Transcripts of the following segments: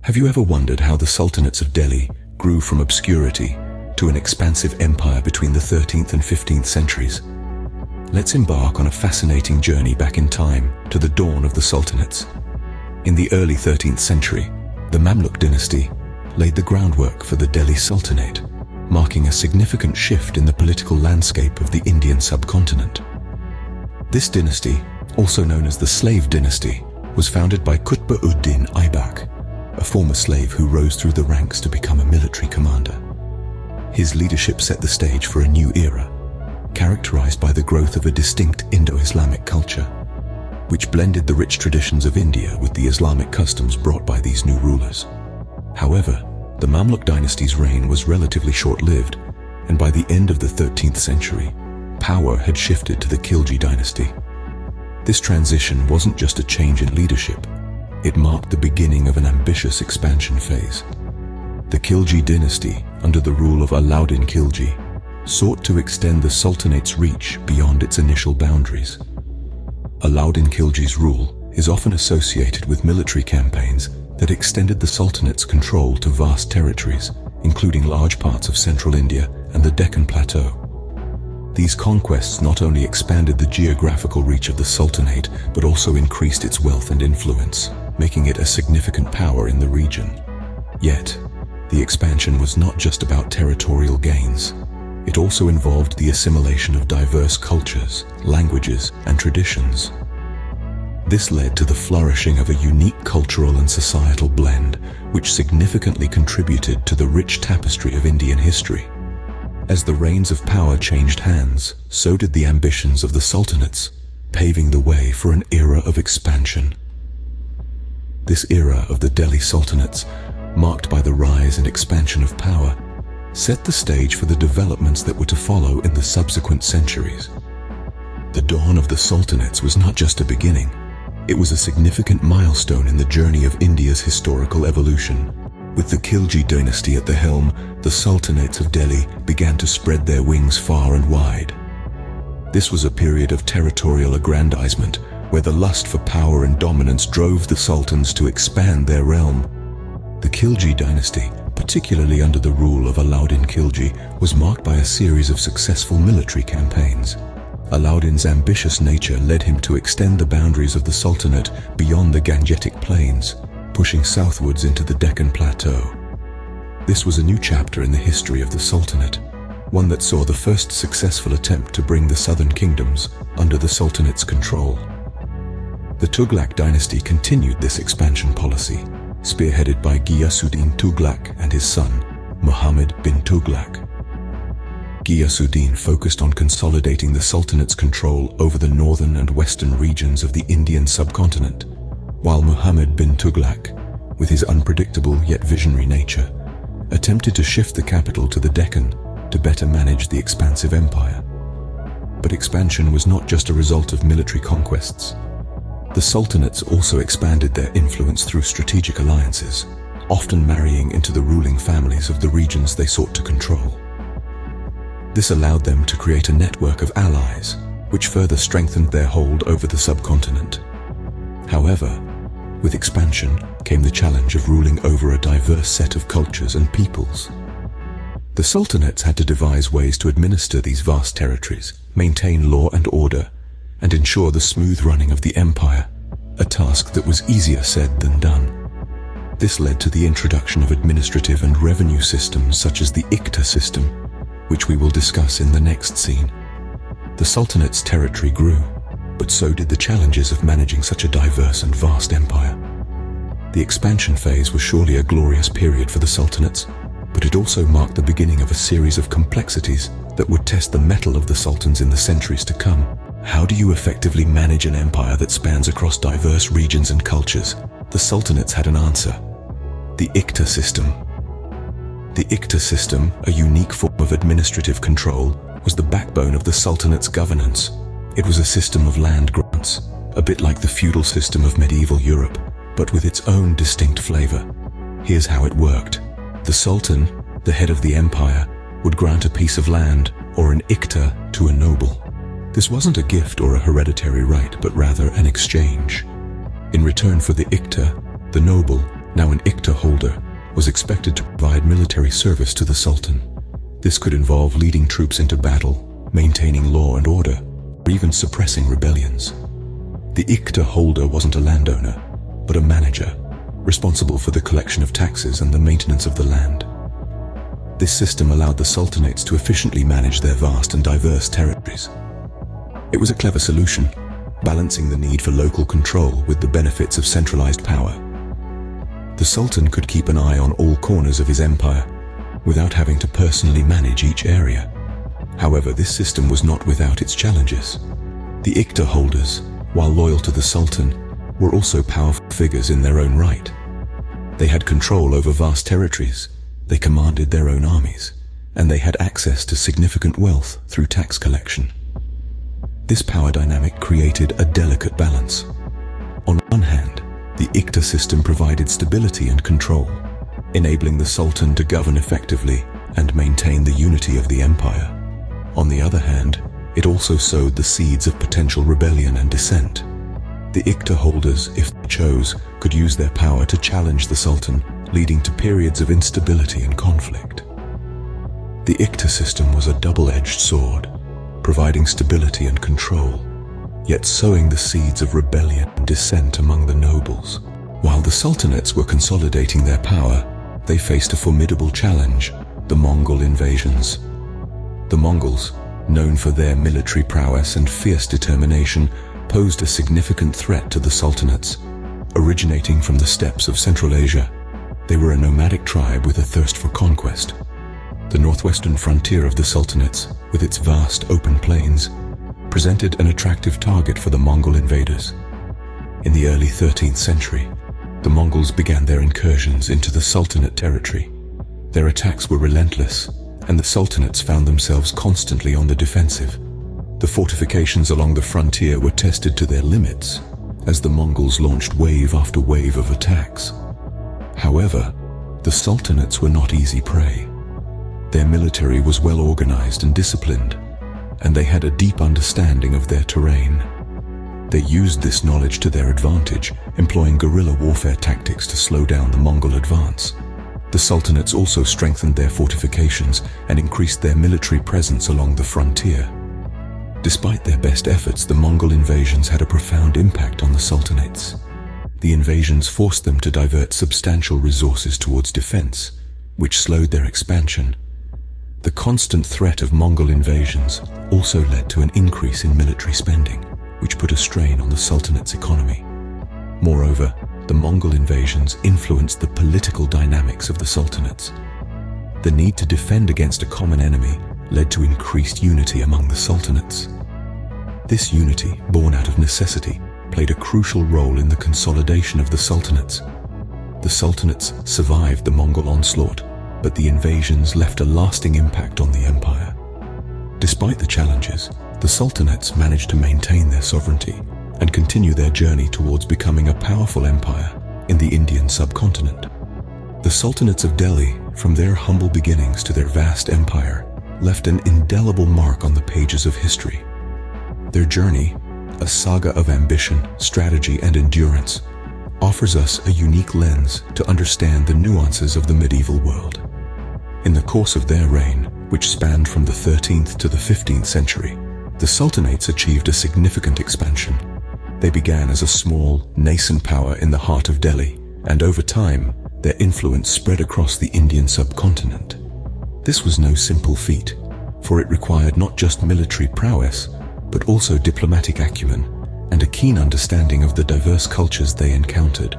Have you ever wondered how the Sultanates of Delhi grew from obscurity to an expansive empire between the 13th and 15th centuries? Let's embark on a fascinating journey back in time to the dawn of the Sultanates. In the early 13th century, the Mamluk dynasty laid the groundwork for the Delhi Sultanate, marking a significant shift in the political landscape of the Indian subcontinent. This dynasty, also known as the Slave Dynasty, was founded by Qutb-ud-Din Aibak, a former slave who rose through the ranks to become a military commander. His leadership set the stage for a new era, characterized by the growth of a distinct Indo-Islamic culture, which blended the rich traditions of India with the Islamic customs brought by these new rulers. However, the Mamluk dynasty's reign was relatively short-lived, and by the end of the 13th century, power had shifted to the Khilji dynasty. This transition wasn't just a change in leadership, it marked the beginning of an ambitious expansion phase. The Khilji dynasty, under the rule of Alauddin Khilji, sought to extend the Sultanate's reach beyond its initial boundaries. Alauddin Khilji's rule is often associated with military campaigns that extended the Sultanate's control to vast territories, including large parts of central India and the Deccan Plateau. These conquests not only expanded the geographical reach of the Sultanate, but also increased its wealth and influence, making it a significant power in the region. Yet, the expansion was not just about territorial gains. It also involved the assimilation of diverse cultures, languages, and traditions. This led to the flourishing of a unique cultural and societal blend, which significantly contributed to the rich tapestry of Indian history. As the reins of power changed hands, so did the ambitions of the Sultanates, paving the way for an era of expansion. This era of the Delhi Sultanates, marked by the rise and expansion of power, set the stage for the developments that were to follow in the subsequent centuries. The dawn of the Sultanates was not just a beginning. It was a significant milestone in the journey of India's historical evolution. With the Khilji dynasty at the helm, the Sultanates of Delhi began to spread their wings far and wide. This was a period of territorial aggrandizement, where the lust for power and dominance drove the sultans to expand their realm. The Khilji dynasty, particularly under the rule of Alauddin Khilji, was marked by a series of successful military campaigns. Alauddin's ambitious nature led him to extend the boundaries of the Sultanate beyond the Gangetic Plains, pushing southwards into the Deccan Plateau. This was a new chapter in the history of the Sultanate, one that saw the first successful attempt to bring the southern kingdoms under the Sultanate's control. The Tughlaq dynasty continued this expansion policy, spearheaded by Ghiyasuddin Tughlaq and his son, Muhammad bin Tughlaq. Ghiyasuddin focused on consolidating the Sultanate's control over the northern and western regions of the Indian subcontinent, while Muhammad bin Tughlaq, with his unpredictable yet visionary nature, attempted to shift the capital to the Deccan to better manage the expansive empire. But expansion was not just a result of military conquests. The Sultanates also expanded their influence through strategic alliances, often marrying into the ruling families of the regions they sought to control. This allowed them to create a network of allies, which further strengthened their hold over the subcontinent. However, with expansion came the challenge of ruling over a diverse set of cultures and peoples. The Sultanates had to devise ways to administer these vast territories, maintain law and order, and ensure the smooth running of the empire, a task that was easier said than done. This led to the introduction of administrative and revenue systems such as the Iqta System, which we will discuss in the next scene. The Sultanate's territory grew, but so did the challenges of managing such a diverse and vast empire. The expansion phase was surely a glorious period for the Sultanates, but it also marked the beginning of a series of complexities that would test the mettle of the sultans in the centuries to come. How do you effectively manage an empire that spans across diverse regions and cultures? The Sultanates had an answer: the Iqta System. The Iqta System, a unique form of administrative control, was the backbone of the Sultanate's governance. It was a system of land grants, a bit like the feudal system of medieval Europe, but with its own distinct flavor. Here's how it worked. The Sultan, the head of the empire, would grant a piece of land or an Iqta to a noble. This wasn't a gift or a hereditary right, but rather an exchange. In return for the Iqta, the noble, Now an Iqta holder was expected to provide military service to the Sultan. This could involve leading troops into battle, maintaining law and order, or even suppressing rebellions. The Iqta holder wasn't a landowner, but a manager, responsible for the collection of taxes and the maintenance of the land. This system allowed the Sultanates to efficiently manage their vast and diverse territories. It was a clever solution, balancing the need for local control with the benefits of centralized power. The Sultan could keep an eye on all corners of his empire, without having to personally manage each area. However, this system was not without its challenges. The Iqta holders, while loyal to the Sultan, were also powerful figures in their own right. They had control over vast territories, they commanded their own armies, and they had access to significant wealth through tax collection. This power dynamic created a delicate balance. On one hand, the Iqta system provided stability and control, enabling the Sultan to govern effectively and maintain the unity of the empire. On the other hand, it also sowed the seeds of potential rebellion and dissent. The Iqta holders, if they chose, could use their power to challenge the Sultan, leading to periods of instability and conflict. The Iqta system was a double-edged sword, providing stability and control, yet sowing the seeds of rebellion and dissent among the nobles. While the Sultanates were consolidating their power, they faced a formidable challenge: the Mongol invasions. The Mongols, known for their military prowess and fierce determination, posed a significant threat to the Sultanates. Originating from the steppes of Central Asia, they were a nomadic tribe with a thirst for conquest. The northwestern frontier of the Sultanates, with its vast open plains, presented an attractive target for the Mongol invaders. In the early 13th century, the Mongols began their incursions into the Sultanate territory. Their attacks were relentless, and the Sultanates found themselves constantly on the defensive. The fortifications along the frontier were tested to their limits, as the Mongols launched wave after wave of attacks. However, the Sultanates were not easy prey. Their military was well organized and disciplined, and they had a deep understanding of their terrain. They used this knowledge to their advantage, employing guerrilla warfare tactics to slow down the Mongol advance. The Sultanates also strengthened their fortifications and increased their military presence along the frontier. Despite their best efforts, the Mongol invasions had a profound impact on the Sultanates. The invasions forced them to divert substantial resources towards defense, which slowed their expansion. The constant threat of Mongol invasions also led to an increase in military spending, which put a strain on the Sultanate's economy. Moreover, the Mongol invasions influenced the political dynamics of the Sultanates. The need to defend against a common enemy led to increased unity among the Sultanates. This unity, born out of necessity, played a crucial role in the consolidation of the Sultanates. The Sultanates survived the Mongol onslaught, but the invasions left a lasting impact on the empire. Despite the challenges, the Sultanates managed to maintain their sovereignty and continue their journey towards becoming a powerful empire in the Indian subcontinent. The Sultanates of Delhi, from their humble beginnings to their vast empire, left an indelible mark on the pages of history. Their journey, a saga of ambition, strategy, and endurance, offers us a unique lens to understand the nuances of the medieval world. In the course of their reign, which spanned from the 13th to the 15th century, the Sultanates achieved a significant expansion. They began as a small, nascent power in the heart of Delhi, and over time, their influence spread across the Indian subcontinent. This was no simple feat, for it required not just military prowess, but also diplomatic acumen and a keen understanding of the diverse cultures they encountered.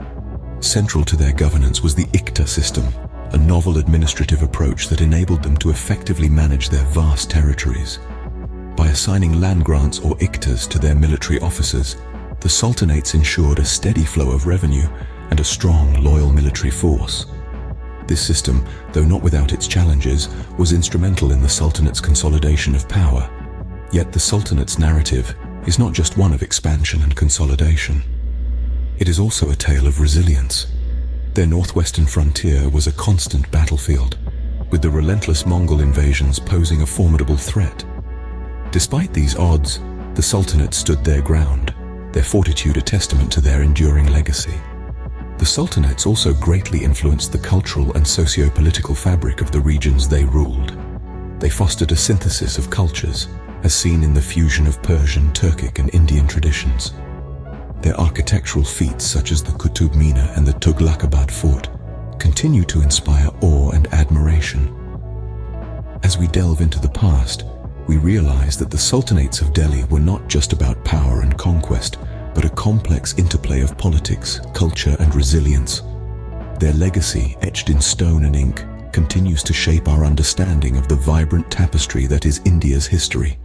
Central to their governance was the Iqta system, a novel administrative approach that enabled them to effectively manage their vast territories. By assigning land grants or Iqtas to their military officers, the Sultanates ensured a steady flow of revenue and a strong, loyal military force. This system, though not without its challenges, was instrumental in the Sultanate's consolidation of power. Yet the Sultanate's narrative is not just one of expansion and consolidation. It is also a tale of resilience. Their northwestern frontier was a constant battlefield, with the relentless Mongol invasions posing a formidable threat. Despite these odds, the Sultanate stood their ground, their fortitude a testament to their enduring legacy. The Sultanates also greatly influenced the cultural and socio-political fabric of the regions they ruled. They fostered a synthesis of cultures, as seen in the fusion of Persian, Turkic, and Indian traditions. Their architectural feats, such as the Qutub Minar and the Tughlaqabad fort, continue to inspire awe and admiration. As we delve into the past, we realize that the Sultanates of Delhi were not just about power and conquest, but a complex interplay of politics, culture, and resilience. Their legacy, etched in stone and ink, continues to shape our understanding of the vibrant tapestry that is India's history.